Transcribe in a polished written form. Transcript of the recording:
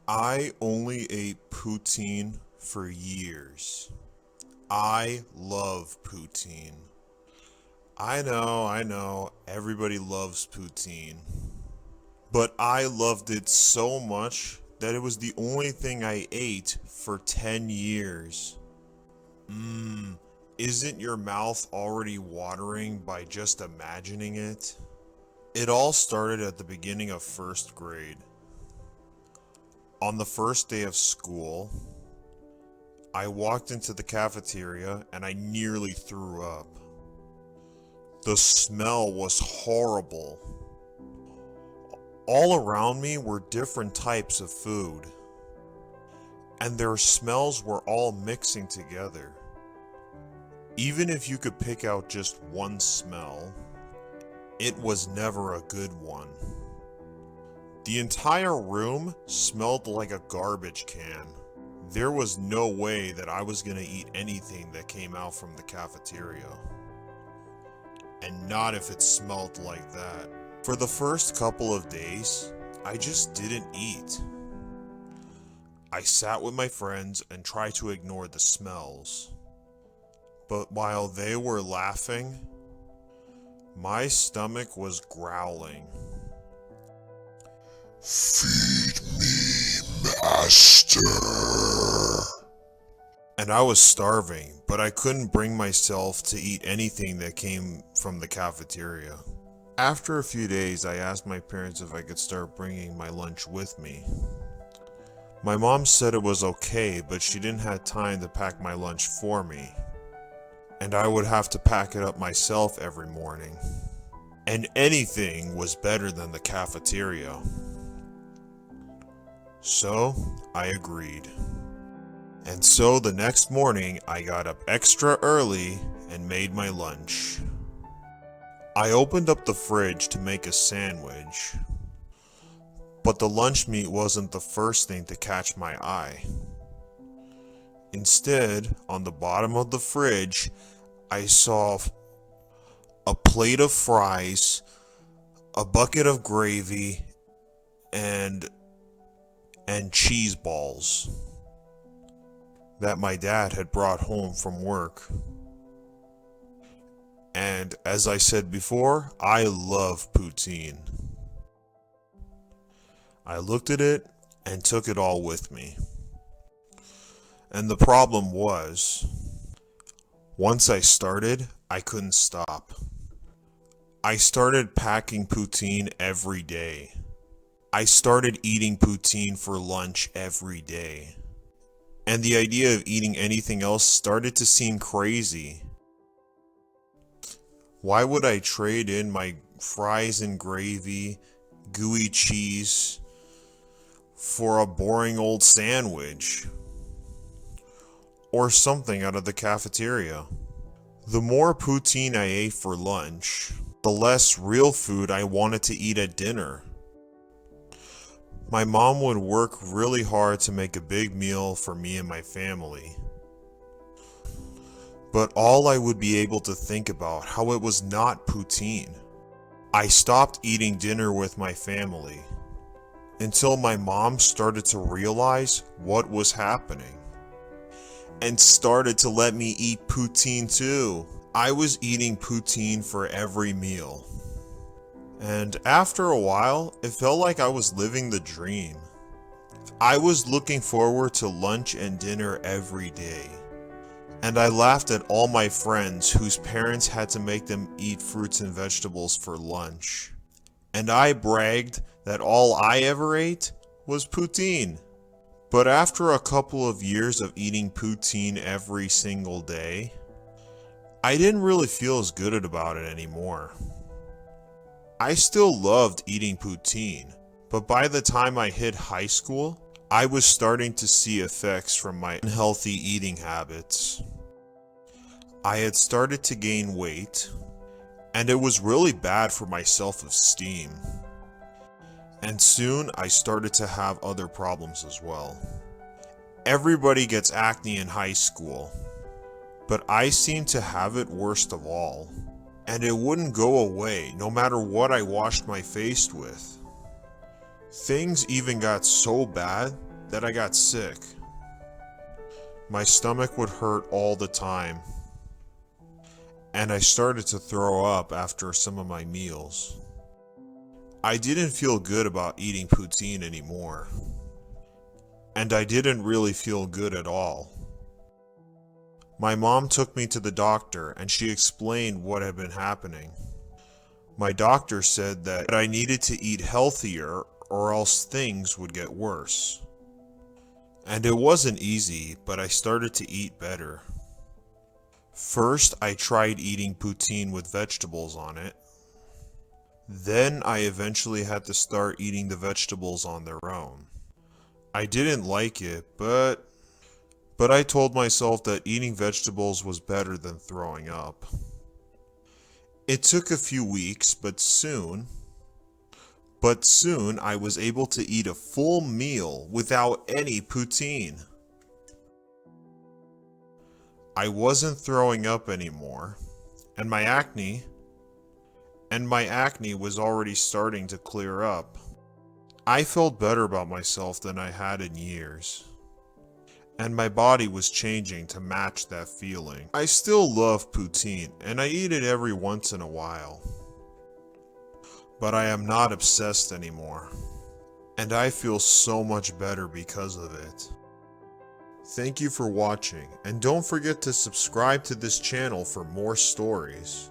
I only ate poutine for years. I love poutine. I know, everybody loves poutine. But I loved it so much that it was the only thing I ate for 10 years. Isn't your mouth already watering by just imagining it? It all started at the beginning of first grade. On the first day of school, I walked into the cafeteria and I nearly threw up. The smell was horrible. All around me were different types of food, and their smells were all mixing together. Even if you could pick out just one smell, it was never a good one. The entire room smelled like a garbage can. There was no way that I was gonna eat anything that came out from the cafeteria. And not if it smelled like that. For the first couple of days, I just didn't eat. I sat with my friends and tried to ignore the smells. But while they were laughing, my stomach was growling. "Feed me, master." And I was starving, but I couldn't bring myself to eat anything that came from the cafeteria. After a few days, I asked my parents if I could start bringing my lunch with me. My mom said it was okay, but she didn't have time to pack my lunch for me, and I would have to pack it up myself every morning. And anything was better than the cafeteria. So, I agreed. And so the next morning, I got up extra early and made my lunch. I opened up the fridge to make a sandwich, but the lunch meat wasn't the first thing to catch my eye. Instead, on the bottom of the fridge, I saw a plate of fries, a bucket of gravy, and cheese balls that my dad had brought home from work. And as I said before, I love poutine. I looked at it and took it all with me. And the problem was, once I started, I couldn't stop. I started packing poutine every day. I started eating poutine for lunch every day. And the idea of eating anything else started to seem crazy. Why would I trade in my fries and gravy, gooey cheese, for a boring old sandwich? Or something out of the cafeteria? The more poutine I ate for lunch, the less real food I wanted to eat at dinner. My mom would work really hard to make a big meal for me and my family. But all I would be able to think about how it was not poutine. I stopped eating dinner with my family until my mom started to realize what was happening and started to let me eat poutine too. I was eating poutine for every meal. And after a while, it felt like I was living the dream. I was looking forward to lunch and dinner every day. And I laughed at all my friends whose parents had to make them eat fruits and vegetables for lunch. And I bragged that all I ever ate was poutine. But after a couple of years of eating poutine every single day, I didn't really feel as good about it anymore. I still loved eating poutine, but by the time I hit high school, I was starting to see effects from my unhealthy eating habits. I had started to gain weight, and it was really bad for my self-esteem. And soon I started to have other problems as well. Everybody gets acne in high school, but I seemed to have it worst of all. And it wouldn't go away no matter what I washed my face with. Things even got so bad that I got sick. My stomach would hurt all the time, and I started to throw up after some of my meals. I didn't feel good about eating poutine anymore, and I didn't really feel good at all. My mom took me to the doctor and she explained what had been happening. My doctor said that I needed to eat healthier or else things would get worse. And it wasn't easy, but I started to eat better. First, I tried eating poutine with vegetables on it. Then I eventually had to start eating the vegetables on their own. I didn't like it, but I told myself that eating vegetables was better than throwing up. It took a few weeks, but soon I was able to eat a full meal without any poutine. I wasn't throwing up anymore, and my acne was already starting to clear up. I felt better about myself than I had in years, and my body was changing to match that feeling. I still love poutine, and I eat it every once in a while, but I am not obsessed anymore, and I feel so much better because of it. Thank you for watching, and don't forget to subscribe to this channel for more stories.